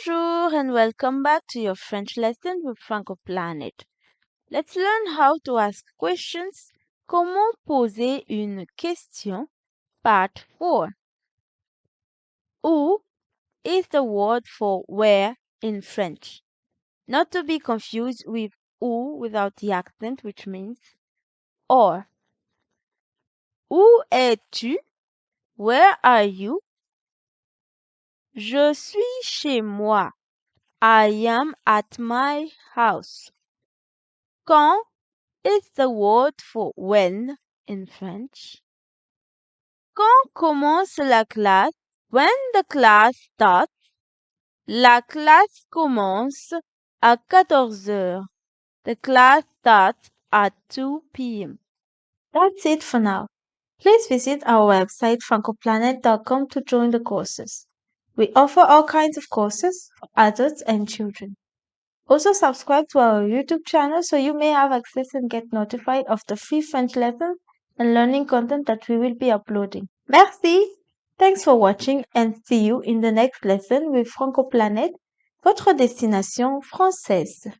Bonjour and welcome back to your French lesson with Francoplanet. Let's learn how to ask questions. Comment poser une question? Part 4. Où is the word for where in French. Not to be confused with où without the accent, which means or. Où es-tu? Where are you? Je suis chez moi. I am at my house. Quand is the word for when in French. Quand commence la classe? When the class starts. La classe commence à 14 heures. The class starts at 2 p.m. That's it for now. Please visit our website francoplanet.com to join the courses. We offer all kinds of courses for adults and children. Also subscribe to our YouTube channel so you may have access and get notified of the free French lessons and learning content that we will be uploading. Merci! Thanks for watching and see you in the next lesson with Francoplanet, votre destination française.